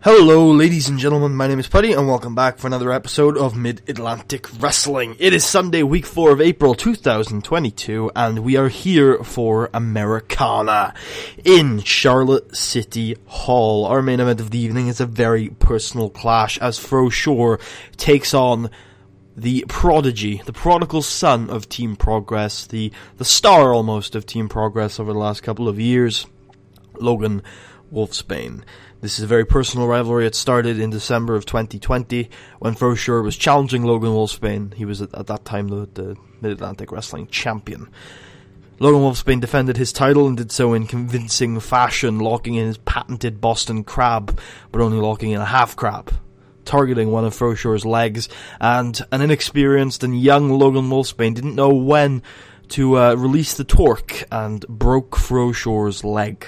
Hello, ladies and gentlemen, my name is Putty, and welcome back for another episode of Mid-Atlantic Wrestling. It is Sunday, week 4 of April 2022, and we are here for Americana in Charlotte City Hall. Our main event of the evening is a very personal clash as Fro Sure takes on the prodigy, the prodigal son of Team Progress, the star almost of Team Progress over the last couple of years, Logan Wolfsbane. This is a very personal rivalry. It started in December of 2020 when Fro Sure was challenging Logan Wolfsbane. He was at that time the Mid-Atlantic Wrestling Champion. Logan Wolfsbane defended his title and did so in convincing fashion, locking in his patented Boston Crab, but only locking in a half crab, targeting one of Fro Sure's legs, and an inexperienced and young Logan Wolfsbane didn't know when to release the torque and broke Fro Sure's leg.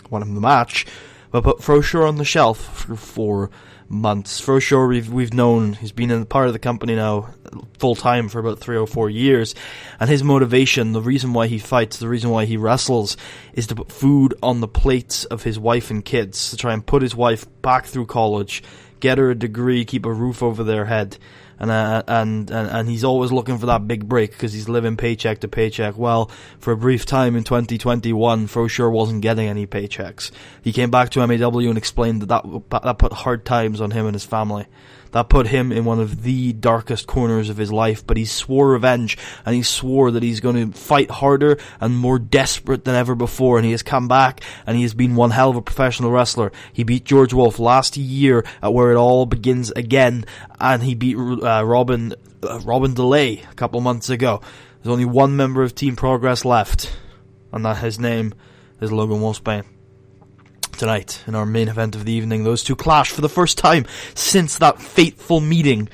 Won the match, but put Fro Sure on the shelf for 4 months. Fro Sure, we've known, he's been in part of the company now full time for about 3 or 4 years, and his motivation, the reason why he fights, the reason why he wrestles, is to put food on the plates of his wife and kids, to try and put his wife back through college, get her a degree, keep a roof over their head. And he's always looking for that big break because he's living paycheck to paycheck. Well, for a brief time in 2021, Fro Sure wasn't getting any paychecks. He came back to MAW and explained that put hard times on him and his family. That put him in one of the darkest corners of his life, but he swore revenge, and he swore that he's going to fight harder and more desperate than ever before, and he has come back, and he has been one hell of a professional wrestler. He beat George Wolf last year at Where It All Begins Again, and he beat Robin DeLay a couple months ago. There's only one member of Team Progress left, and that his name is Logan Wolfsbane. Tonight, in our main event of the evening, those two clash for the first time since that fateful meeting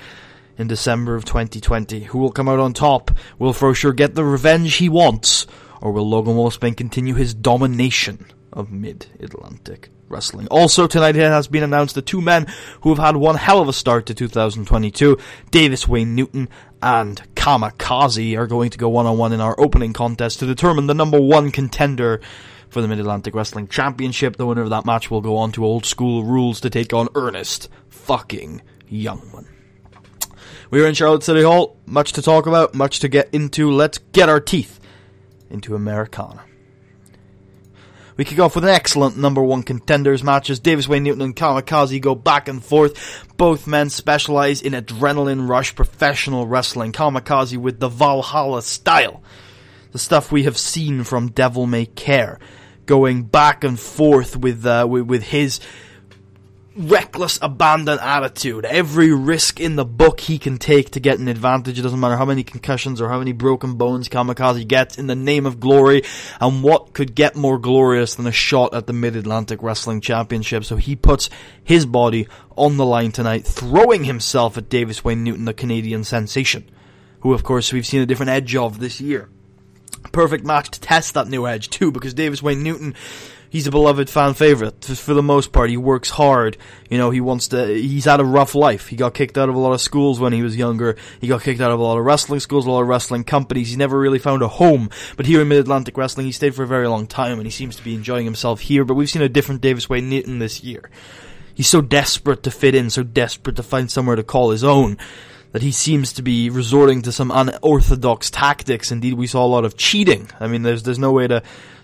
in December of 2020. Who will come out on top? Will Fro Sure get the revenge he wants? Or will Logan Wolfsbane continue his domination of Mid-Atlantic Wrestling? Also tonight, it has been announced that two men who have had one hell of a start to 2022, Davis Wayne Newton and Kamikaze, are going to go one-on-one in our opening contest to determine the number one contender for the Mid-Atlantic Wrestling Championship. The winner of that match will go on to Old School Rules to take on Ernest fucking Youngman. We are in Charlotte City Hall. Much to talk about, much to get into. Let's get our teeth into Americana. We kick off with an excellent number one contenders match as Davis Wayne Newton and Kamikaze go back and forth. Both men specialize in adrenaline rush professional wrestling. Kamikaze with the Valhalla style, the stuff we have seen from Devil May Care, going back and forth with his reckless abandon attitude. Every risk in the book he can take to get an advantage. It doesn't matter how many concussions or how many broken bones Kamikaze gets in the name of glory. And what could get more glorious than a shot at the Mid-Atlantic Wrestling Championship? So he puts his body on the line tonight, throwing himself at Davis Wayne Newton, the Canadian sensation, who of course we've seen a different edge of this year. Perfect match to test that new edge too, because Davis Wayne Newton, he's a beloved fan favorite for the most part. He works hard, you know, he's had a rough life. He got kicked out of a lot of schools when he was younger. He got kicked out of a lot of wrestling schools, a lot of wrestling companies. He never really found a home, but here in Mid-Atlantic Wrestling he stayed for a very long time, and he seems to be enjoying himself here. But we've seen a different Davis Wayne Newton this year. He's so desperate to fit in, so desperate to find somewhere to call his own, that he seems to be resorting to some unorthodox tactics. Indeed, we saw a lot of cheating. I mean, there's no way to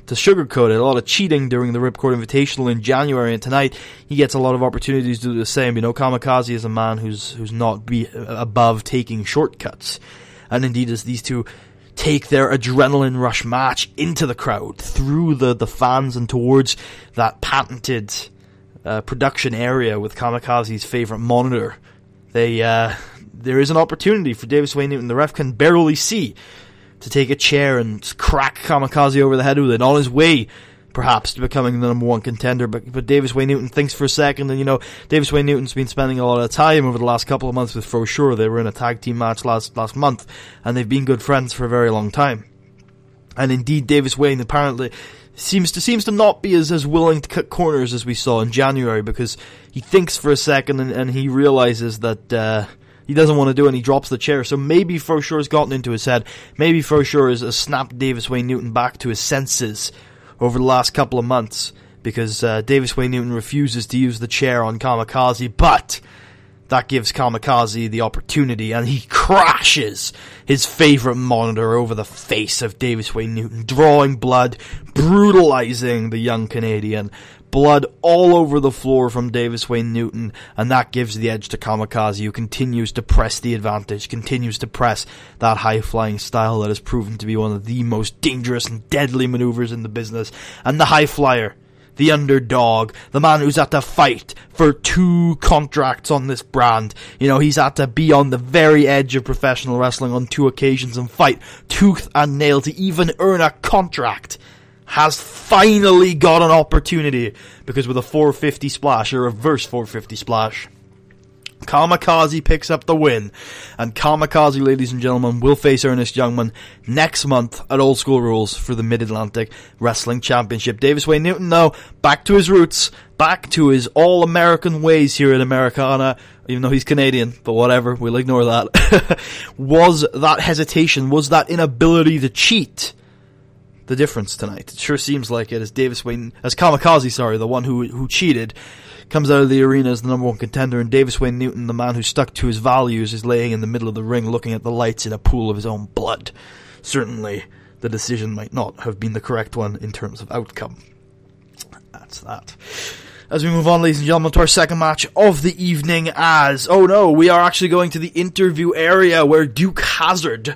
sugarcoat it. A lot of cheating during the Ripcord Invitational in January, and tonight he gets a lot of opportunities to do the same. You know, Kamikaze is a man who's not above taking shortcuts. And indeed, as these two take their adrenaline rush match into the crowd, through the fans and towards that patented production area with Kamikaze's favorite monitor, there is an opportunity for Davis Wayne Newton. The ref can barely see, to take a chair and crack Kamikaze over the head with it, on his way perhaps to becoming the number one contender. But Davis Wayne Newton thinks for a second, and you know, Davis Wayne Newton's been spending a lot of time over the last couple of months with Fro Sure. They were in a tag team match last month, and they've been good friends for a very long time. And indeed, Davis Wayne apparently seems to not be as willing to cut corners as we saw in January, because he thinks for a second and he realizes that he doesn't want to do it, and he drops the chair. So maybe Fro Sure's gotten into his head. Maybe Fro Sure has snapped Davis Wayne Newton back to his senses over the last couple of months. because Davis Wayne Newton refuses to use the chair on Kamikaze, but that gives Kamikaze the opportunity, and he crashes his favourite monitor over the face of Davis Wayne Newton, drawing blood, brutalising the young Canadian. Blood all over the floor from Davis Wayne Newton, and that gives the edge to Kamikaze, who continues to press the advantage, continues to press that high-flying style that has proven to be one of the most dangerous and deadly maneuvers in the business. And the high flyer, the underdog, the man who's had to fight for 2 contracts on this brand. You know, he's had to be on the very edge of professional wrestling on 2 occasions and fight tooth and nail to even earn a contract, has finally got an opportunity, because with a 450 splash, a reverse 450 splash, Kamikaze picks up the win. And Kamikaze, ladies and gentlemen, will face Ernest Youngman next month at Old School Rules for the Mid-Atlantic Wrestling Championship. Davis Wayne Newton, though, back to his roots, back to his all-American ways here in Americana, even though he's Canadian, but whatever, we'll ignore that. Was that hesitation, was that inability to cheat the difference tonight? It sure seems like it, as Kamikaze, the one who cheated, comes out of the arena as the number 1 contender, and Davis Wayne Newton, the man who stuck to his values, is laying in the middle of the ring looking at the lights in a pool of his own blood. Certainly, the decision might not have been the correct one in terms of outcome. That's that. As we move on, ladies and gentlemen, to our second match of the evening, we are actually going to the interview area where Duke Hazard,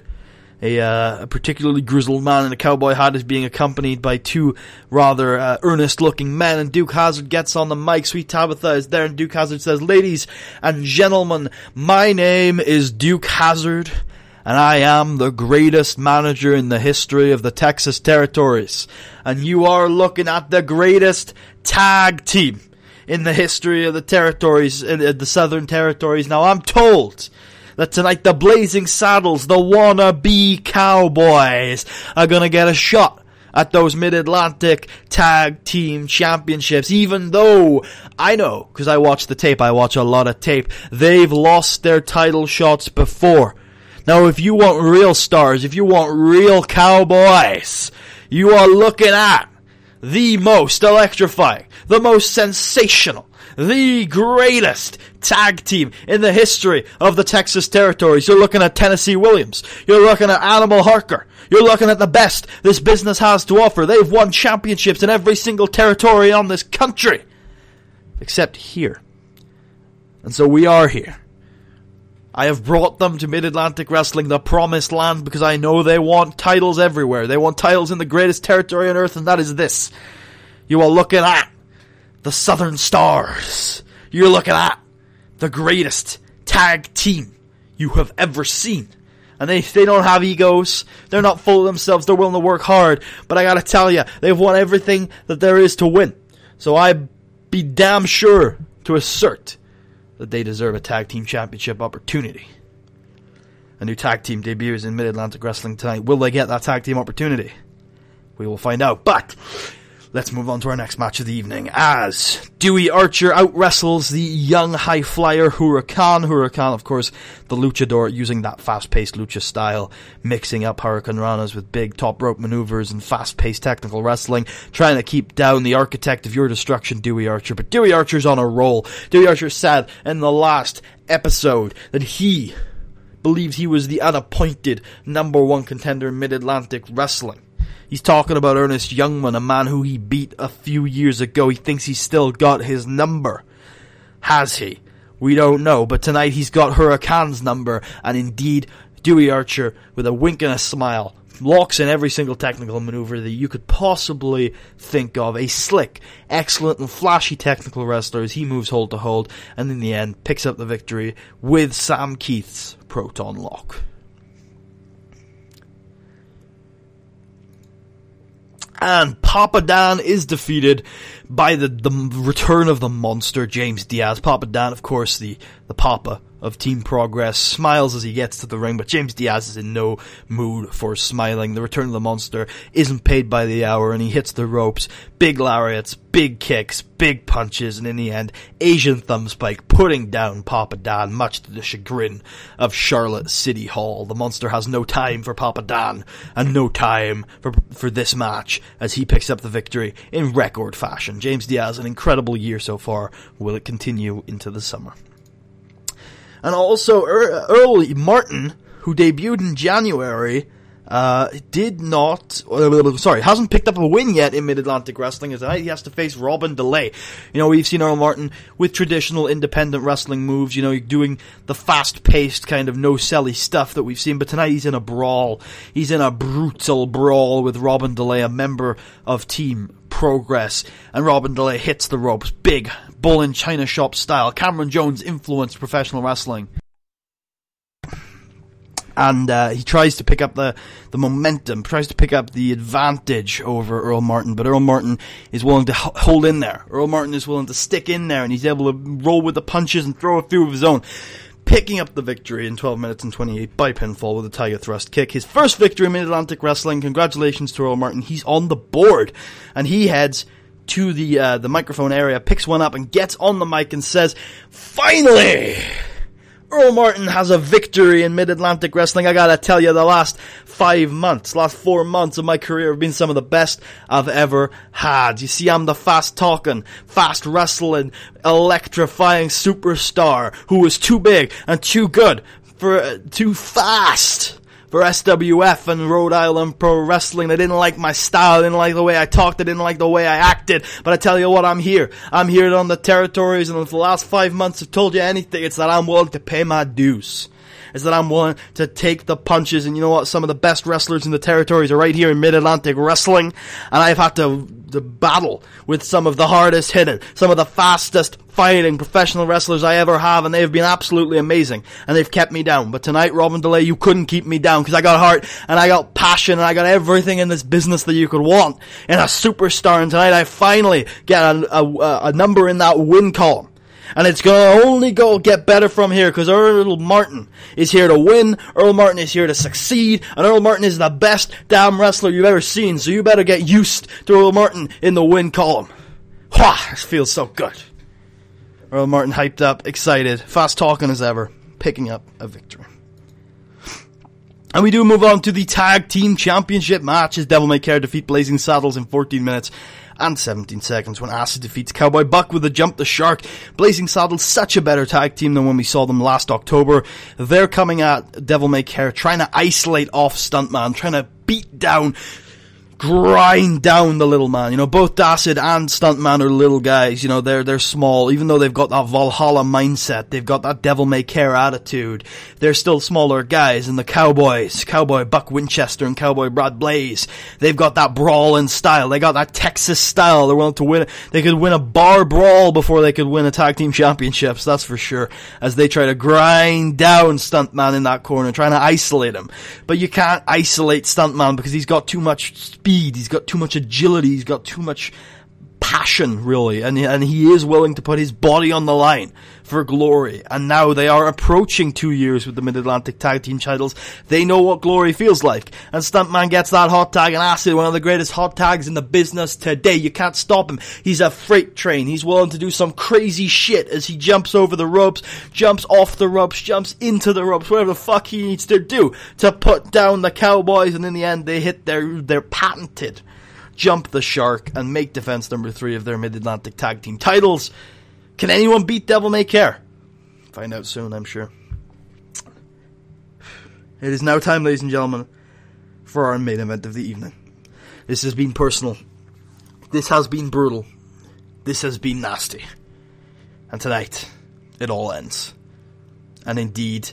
a particularly grizzled man in a cowboy hat, is being accompanied by 2 rather earnest-looking men, and Duke Hazard gets on the mic. Sweet Tabitha is there, and Duke Hazard says, "Ladies and gentlemen, my name is Duke Hazard, and I am the greatest manager in the history of the Texas Territories, and you are looking at the greatest tag team in the history of the territories, the Southern Territories. Now, I'm told that tonight the Blazing Saddles, the wannabe Cowboys, are gonna get a shot at those Mid-Atlantic Tag Team Championships, even though I know, because I watch the tape, I watch a lot of tape, they've lost their title shots before. Now, if you want real stars, if you want real cowboys, you are looking at the most electrifying, the most sensational, the greatest tag team in the history of the Texas Territories. You're looking at Tennessee Williams. You're looking at Animal Harker. You're looking at the best this business has to offer. They've won championships in every single territory on this country, except here. And so we are here. I have brought them to Mid-Atlantic Wrestling, the promised land, because I know they want titles everywhere. They want titles in the greatest territory on earth, and that is this. You are looking at the Southern Stars. You're looking at the greatest tag team you have ever seen. And they don't have egos. They're not full of themselves. They're willing to work hard. But I gotta tell you, they've won everything that there is to win. So I'd be damn sure to assert that they deserve a tag team championship opportunity. A new tag team debuts in Mid-Atlantic Wrestling tonight. Will they get that tag team opportunity? We will find out. But let's move on to our next match of the evening, as Dewey Archer out-wrestles the young high flyer Huracan. Huracan, of course, the luchador, using that fast-paced lucha style, mixing up Hurricane Ranas with big top rope maneuvers and fast-paced technical wrestling, trying to keep down the architect of your destruction, Dewey Archer. But Dewey Archer's on a roll. Dewey Archer said in the last episode that he believed he was the unappointed number 1 contender in Mid-Atlantic Wrestling. He's talking about Ernest Youngman, a man who he beat a few years ago. He thinks he's still got his number. Has he? We don't know. But tonight he's got Huracan's number. And indeed, Dewey Archer, with a wink and a smile, locks in every single technical maneuver that you could possibly think of. A slick, excellent, and flashy technical wrestler as he moves hold to hold. And in the end, picks up the victory with Sam Keith's Proton Lock. And Papa Dan is defeated by the return of the monster, James Diaz. Papa Dan, of course, the papa of Team Progress, smiles as he gets to the ring, but James Diaz is in no mood for smiling. The Return of the Monster isn't paid by the hour, and he hits the ropes. Big lariats, big kicks, big punches, and in the end, Asian thumb spike, putting down Papa Dan, much to the chagrin of Charlotte City Hall. The Monster has no time for Papa Dan, and no time for this match, as he picks up the victory in record fashion. James Diaz, an incredible year so far. Will it continue into the summer? And also, Earl Martin, who debuted in January, hasn't picked up a win yet in Mid-Atlantic Wrestling, as tonight he has to face Robin DeLay. You know, we've seen Earl Martin with traditional independent wrestling moves, you know, doing the fast-paced kind of no-selly stuff that we've seen, but tonight he's in a brawl. He's in a brutal brawl with Robin DeLay, a member of Team Progress, and Robin DeLay hits the ropes, big, bull in China shop style, Cameron Jones influenced professional wrestling. And he tries to pick up the momentum, tries to pick up the advantage over Earl Martin, but Earl Martin is willing to hold in there. Earl Martin is willing to stick in there, and he's able to roll with the punches and throw a few of his own, picking up the victory in 12 minutes and 28 by pinfall with a Tiger Thrust kick. His first victory in Mid-Atlantic Wrestling. Congratulations to Earl Martin. He's on the board, and he heads to the microphone area, picks one up, and gets on the mic and says, "Finally! Earl Martin has a victory in Mid-Atlantic Wrestling. I gotta tell you, the last 4 months of my career have been some of the best I've ever had. You see, I'm the fast-talking, fast-wrestling, electrifying superstar who was too big and too good too fast for SWF and Rhode Island Pro Wrestling. They didn't like my style, they didn't like the way I talked, they didn't like the way I acted. But I tell you what, I'm here. I'm here on the territories, and if the last 5 months have told you anything, it's that I'm willing to pay my dues. It's that I'm willing to take the punches, and you know what? Some of the best wrestlers in the territories are right here in Mid-Atlantic Wrestling, and I've had to battle with some of the hardest hitting, some of the fastest fighting professional wrestlers I ever have, and they've been absolutely amazing, and they've kept me down. But tonight, Robin DeLay, you couldn't keep me down, because I got heart, and I got passion, and I got everything in this business that you could want in a superstar, and tonight I finally get a number in that win column. And it's gonna only get better from here, because Earl Martin is here to win, Earl Martin is here to succeed, and Earl Martin is the best damn wrestler you've ever seen, so you better get used to Earl Martin in the win column. Wah! This feels so good. Earl Martin hyped up, excited, fast talking as ever, picking up a victory. And we do move on to the Tag Team Championship match, as Devil May Care defeat Blazing Saddles in 14 minutes and 17 seconds when Acid defeats Cowboy Buck with a Jump the Shark. Blazing Saddles, such a better tag team than when we saw them last October. They're coming at Devil May Care, trying to isolate off Stuntman, trying to beat down, grind down the little man. You know, both Acid and Stuntman are little guys. You know, they're small. Even though they've got that Valhalla mindset, they've got that Devil May Care attitude, they're still smaller guys. And the Cowboys, Cowboy Buck Winchester and Cowboy Brad Blaze, they've got that brawling style. They got that Texas style. They're willing to win. They could win a bar brawl before they could win a tag team championships, that's for sure, as they try to grind down Stuntman in that corner, trying to isolate him. But you can't isolate Stuntman because he's got too much speed, he's got too much agility, he's got too much passion, really, and he is willing to put his body on the line for glory. And now they are approaching 2 years with the Mid-Atlantic Tag Team titles. They know what glory feels like, and Stuntman gets that hot tag, and Acid, one of the greatest hot tags in the business today. You can't stop him. He's a freight train. He's willing to do some crazy shit as he jumps over the ropes, jumps off the ropes, jumps into the ropes, whatever the fuck he needs to do to put down the Cowboys, and in the end they hit their patented Jump the Shark and make defense number 3 of their Mid-Atlantic Tag Team titles. Can anyone beat Devil May Care? Find out soon, I'm sure. It is now time, ladies and gentlemen, for our main event of the evening. This has been personal. This has been brutal. This has been nasty. And tonight, it all ends. And indeed,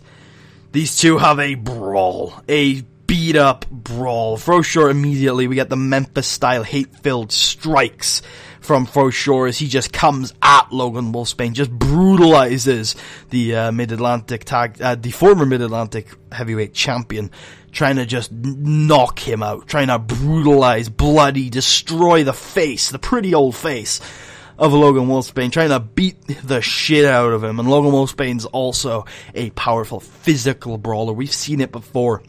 these two have a brawl. A beat-up brawl. Fro Sure immediately, we get the Memphis-style hate-filled strikes from Fro Sure as he just comes at Logan Wolfsbane, just brutalizes the the former Mid-Atlantic heavyweight champion, trying to just knock him out, trying to brutalize, bloody, destroy the face, the pretty old face of Logan Wolfsbane, trying to beat the shit out of him. And Logan Wolfsbane's also a powerful physical brawler. We've seen it before.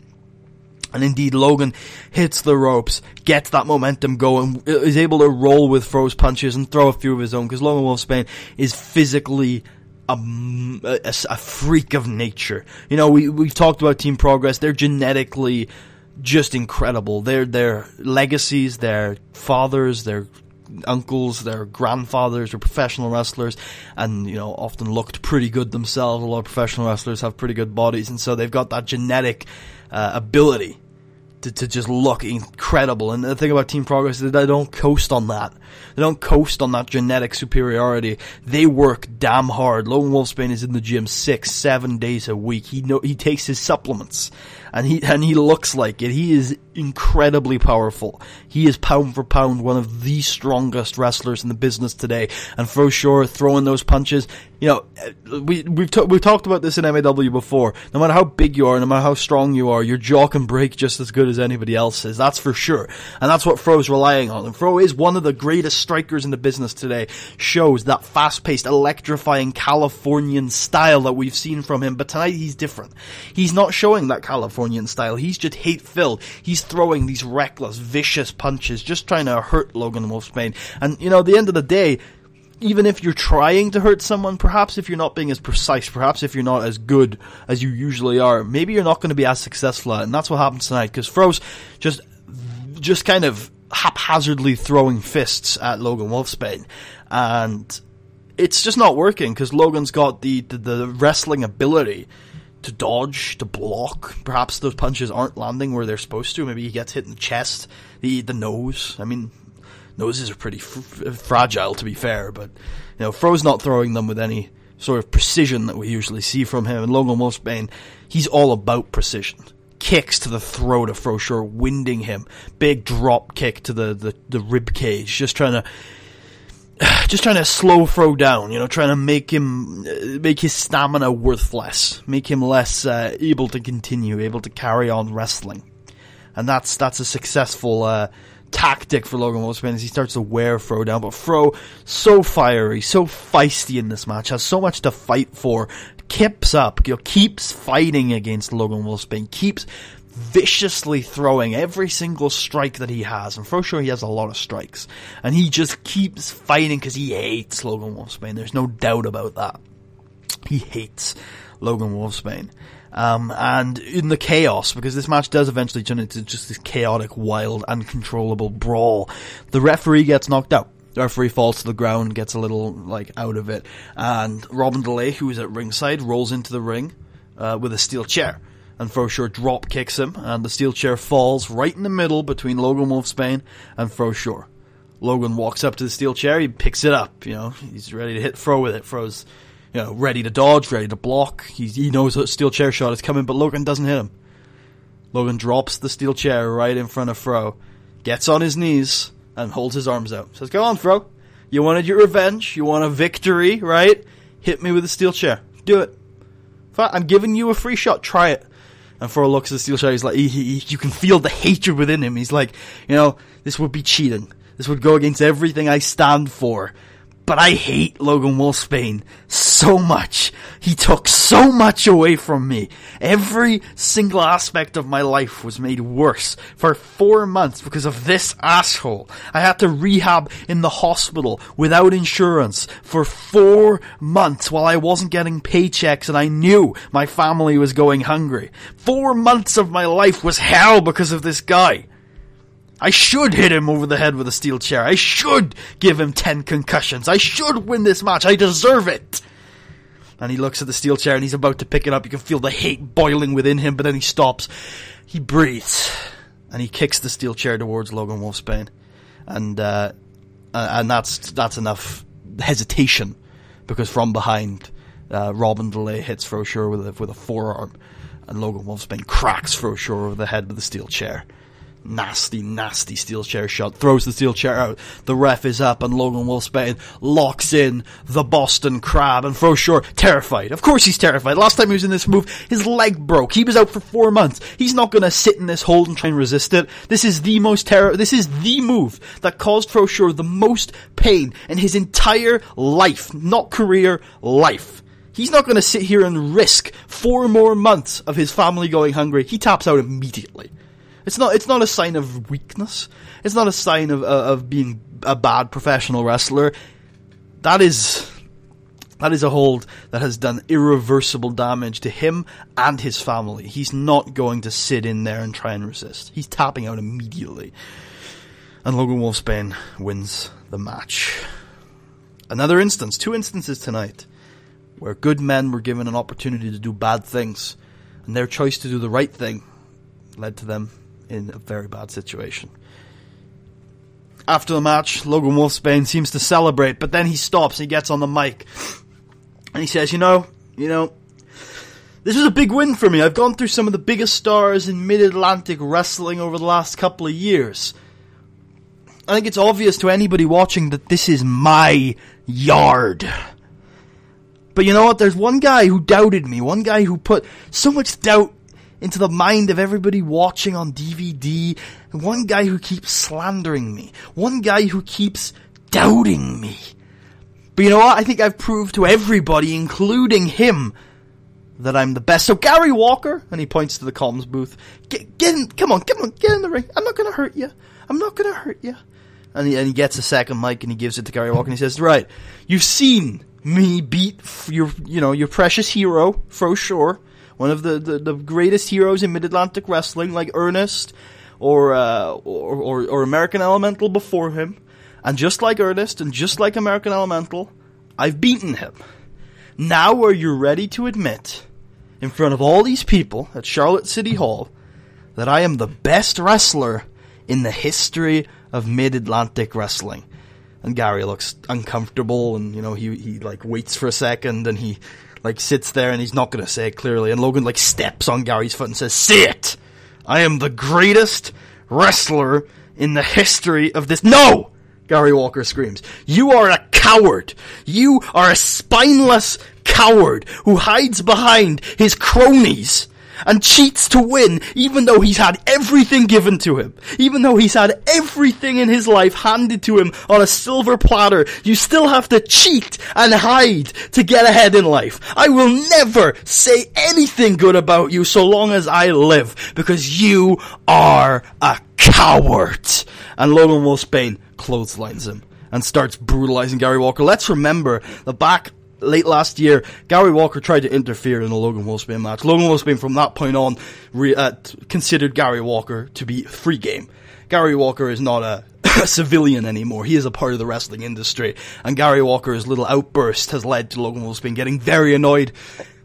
And indeed, Logan hits the ropes, gets that momentum going, is able to roll with Fro's punches and throw a few of his own, because Logan Wolfsbane is physically a freak of nature. You know, we've talked about Team Progress. They're genetically just incredible. Their legacies, their fathers, their uncles, their grandfathers were professional wrestlers, and, you know, often looked pretty good themselves. A lot of professional wrestlers have pretty good bodies, and so they've got that genetic ability to just look incredible. And the thing about Team Progress is that they don't coast on that. They don't coast on that genetic superiority. They work damn hard. Logan Wolfsbane is in the gym 6-7 days a week. He takes his supplements, and he looks like it. He is incredibly powerful. He is pound for pound one of the strongest wrestlers in the business today. And Fro Sure throwing those punches, you know, we've talked about this in MAW before. No matter how big you are, no matter how strong you are, your jaw can break just as good as anybody else's. That's for sure. And that's what Fro's relying on. And Fro is one of the greatest strikers in the business today. Shows that fast-paced, electrifying Californian style that we've seen from him. But tonight he's different. He's not showing that Californian style. He's just hate-filled. He's throwing these reckless, vicious punches, just trying to hurt Logan Wolfsbane. And, you know, at the end of the day, even if you're trying to hurt someone, perhaps if you're not being as precise, perhaps if you're not as good as you usually are, maybe you're not going to be as successful at it. And that's what happens tonight, because Fro's just kind of haphazardly throwing fists at Logan Wolfsbane. And it's just not working, because Logan's got the wrestling ability to dodge, to block. Perhaps those punches aren't landing where they're supposed to. Maybe he gets hit in the chest, the nose. I mean, noses are pretty fragile, to be fair, but, you know, Fro's not throwing them with any sort of precision that we usually see from him. And Logan Wolfsbane, he's all about precision. Kicks to the throat of Fro Sure, winding him. Big drop kick to the rib cage, just trying to slow Fro down, you know, trying to make his stamina worth less, make him less able to continue, able to carry on wrestling. And that's a successful tactic for Logan Wolfsbane as he starts to wear Fro down. But Fro, so fiery, so feisty in this match, has so much to fight for, keeps up, you know, keeps fighting against Logan Wolfsbane, keeps viciously throwing every single strike that he has. And Fro Sure, he has a lot of strikes, and he just keeps fighting because he hates Logan Wolfsbane. There's no doubt about that. He hates Logan Wolfsbane. And in the chaos, because this match does eventually turn into just this chaotic, wild, uncontrollable brawl, the referee gets knocked out. The referee falls to the ground, gets a little, out of it, and Robin DeLay, who is at ringside, rolls into the ring with a steel chair. And Fro Sure drop kicks him, and the steel chair falls right in the middle between Logan Wolfsbane and Fro Sure. Logan walks up to the steel chair, he picks it up, you know, he's ready to hit Fro with it. Fro's, you know, ready to dodge, ready to block. He knows a steel chair shot is coming, but Logan doesn't hit him. Logan drops the steel chair right in front of Fro, gets on his knees, and holds his arms out. Says, "Go on, Fro. You wanted your revenge. You want a victory, right? Hit me with a steel chair. Do it. I'm giving you a free shot. Try it." And Fro looks at the steel chair. He's like, you can feel the hatred within him. He's like, you know, this would be cheating. This would go against everything I stand for. But I hate Logan Wolfsbane so much. He took so much away from me. Every single aspect of my life was made worse for 4 months because of this asshole. I had to rehab in the hospital without insurance for 4 months while I wasn't getting paychecks and I knew my family was going hungry. 4 months of my life was hell because of this guy. I should hit him over the head with a steel chair. I should give him 10 concussions. I should win this match. I deserve it. And he looks at the steel chair and he's about to pick it up. You can feel the hate boiling within him, but then he stops. He breathes. And he kicks the steel chair towards Logan Wolfsbane. And that's enough hesitation. Because from behind, Robin DeLay hits Fro Sure with a forearm. And Logan Wolfsbane cracks Fro Sure over the head with the steel chair. nasty steel chair shot, throws the steel chair out, the ref is up, and Logan Wolfsbane locks in the Boston Crab, and Fro Sure, terrified. Of course he's terrified. Last time he was in this move, his leg broke. He was out for 4 months. He's not gonna sit in this hold and try and resist it. This is the this is the move that caused Fro Sure the most pain in his entire life. Not career, life. He's not going to sit here and risk 4 more months of his family going hungry. He taps out immediately. It's not a sign of weakness. It's not a sign of being a bad professional wrestler. That is a hold that has done irreversible damage to him and his family. He's not going to sit in there and try and resist. He's tapping out immediately. And Logan Wolfsbane wins the match. Another instance, 2 instances tonight, where good men were given an opportunity to do bad things, and their choice to do the right thing led to them in a very bad situation. After the match, Logan Wolfsbane seems to celebrate, but then he stops, he gets on the mic, and he says, you know, this was a big win for me. I've gone through some of the biggest stars in Mid-Atlantic wrestling over the last couple of years. I think it's obvious to anybody watching that this is my yard. But you know what? There's one guy who doubted me. One guy who put so much doubt into the mind of everybody watching on DVD. And one guy who keeps slandering me. One guy who keeps doubting me. But you know what? I think I've proved to everybody, including him, that I'm the best. So Gary Walker, and he points to the comms booth, get in, come on, get in the ring. I'm not going to hurt you. I'm not going to hurt you. And he gets a second mic and he gives it to Gary Walker and he says, right, you've seen me beat your precious hero, Fro Sure, one of the greatest heroes in Mid-Atlantic wrestling, like Ernest or American Elemental before him. And just like Ernest and just like American Elemental, I've beaten him. Now are you ready to admit, in front of all these people at Charlotte City Hall, that I am the best wrestler in the history of Mid-Atlantic wrestling? And Gary looks uncomfortable, and he like waits for a second, and he like sits there, and he's not going to say it clearly. And Logan like steps on Gary's foot and says, "Say it! I am the greatest wrestler in the history of this." No! Gary Walker screams. You are a coward. You are a spineless coward who hides behind his cronies and cheats to win, even though he's had everything given to him. Even though he's had everything in his life handed to him on a silver platter, you still have to cheat and hide to get ahead in life. I will never say anything good about you so long as I live, because you are a coward. And Logan Wolfsbane clotheslines him and starts brutalizing Gary Walker. Let's remember that back late last year, Gary Walker tried to interfere in the Logan Wolfsbane match. Logan Wolfsbane, from that point on, considered Gary Walker to be free game. Gary Walker is not a civilian anymore. He is a part of the wrestling industry. And Gary Walker's little outburst has led to Logan Wolfsbane getting very annoyed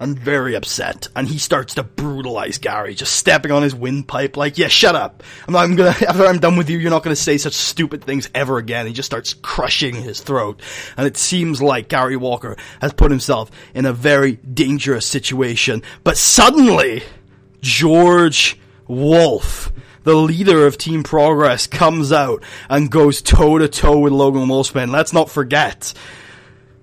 and very upset. And he starts to brutalize Gary, just stepping on his windpipe like, yeah, shut up. After I'm done with you, you're not going to say such stupid things ever again. He just starts crushing his throat. And it seems like Gary Walker has put himself in a very dangerous situation. But suddenly, George Wolf, the leader of Team Progress, comes out and goes toe-to-toe with Logan Wolfsbane. Let's not forget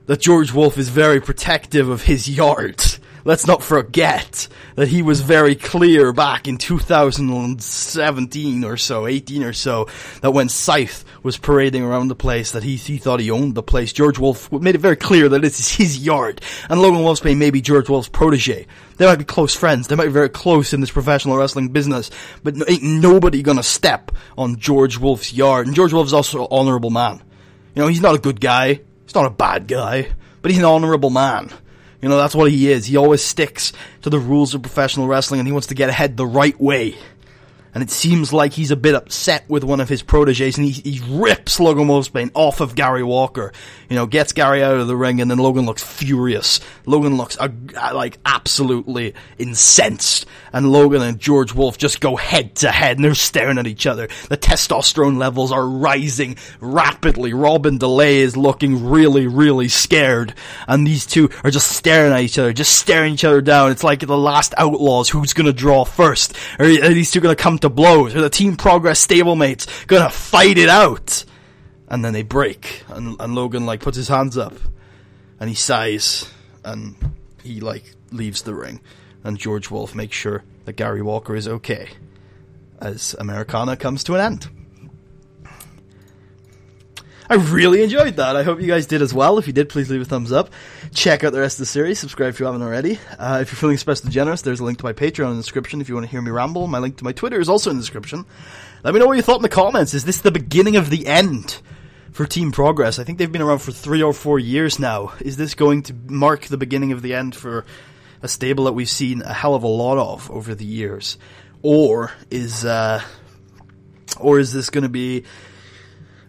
that George Wolf is very protective of his yard. Let's not forget that he was very clear back in 2017 or so, 18 or so, that when Scythe was parading around the place, that he thought he owned the place. George Wolf made it very clear that this is his yard, and Logan Wolfsbane may be George Wolf's protege. They might be close friends, they might be very close in this professional wrestling business, but ain't nobody gonna step on George Wolf's yard. And George Wolf's also an honourable man. He's not a good guy, he's not a bad guy, but he's an honourable man. That's what he is. He always sticks to the rules of professional wrestling, and he wants to get ahead the right way. And it seems like he's a bit upset with one of his proteges, and he rips Logan Wolfsbane off of Gary Walker. Gets Gary out of the ring, and then Logan looks furious. Logan looks like absolutely incensed. And Logan and George Wolf just go head to head, and they're staring at each other. The testosterone levels are rising rapidly. Robin DeLay is looking really, really scared. And these two are just staring at each other, just staring each other down. It's like the last Outlaws. Who's gonna draw first? Are these two gonna come to the blows? Are the Team Progress stablemates gonna fight it out? And then they break, and Logan, like, puts his hands up, and he sighs, and he, like, leaves the ring. And George Wolf makes sure that Gary Walker is okay, as Americana comes to an end. I really enjoyed that. I hope you guys did as well. If you did, please leave a thumbs up. Check out the rest of the series. Subscribe if you haven't already. If you're feeling especially generous, there's a link to my Patreon in the description if you want to hear me ramble. My link to my Twitter is also in the description. Let me know what you thought in the comments. Is this the beginning of the end for Team Progress? I think they've been around for 3 or 4 years now. Is this going to mark the beginning of the end for a stable that we've seen a hell of a lot of over the years? Or is this going to be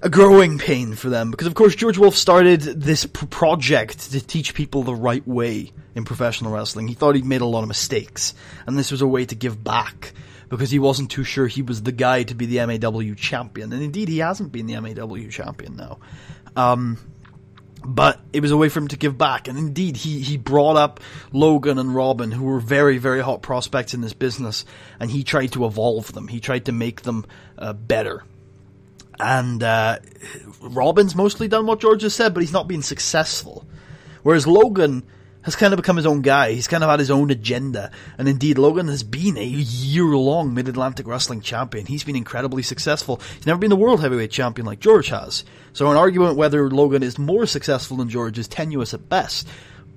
a growing pain for them? Because, of course, George Wolf started this project to teach people the right way in professional wrestling. He thought he'd made a lot of mistakes, and this was a way to give back, because he wasn't too sure he was the guy to be the MAW champion. And indeed, he hasn't been the MAW champion now. But it was a way for him to give back. And indeed, he brought up Logan and Robin, who were very, very hot prospects in this business, and he tried to evolve them. He tried to make them better. And Robin's mostly done what George has said, but he's not been successful. Whereas Logan has kind of become his own guy. He's kind of had his own agenda. And indeed, Logan has been a year-long Mid-Atlantic Wrestling champion. He's been incredibly successful. He's never been the World Heavyweight champion like George has. So an argument whether Logan is more successful than George is tenuous at best.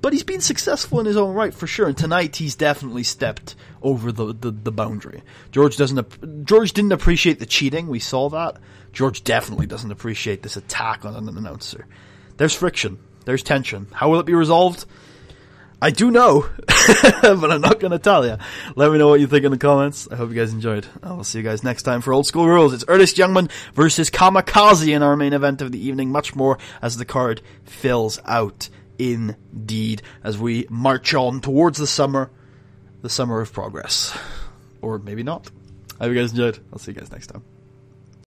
But he's been successful in his own right, for sure. And tonight, he's definitely stepped over the boundary. George didn't appreciate the cheating. We saw that. George definitely doesn't appreciate this attack on an announcer. There's friction. There's tension. How will it be resolved? I do know, but I'm not going to tell you. Let me know what you think in the comments. I hope you guys enjoyed. I will see you guys next time for Old School Rules. It's Ernest Youngman versus Kamikaze in our main event of the evening. Much more as the card fills out. Indeed, as we march on towards the summer of progress. Or maybe not. I hope you guys enjoyed. I'll see you guys next time.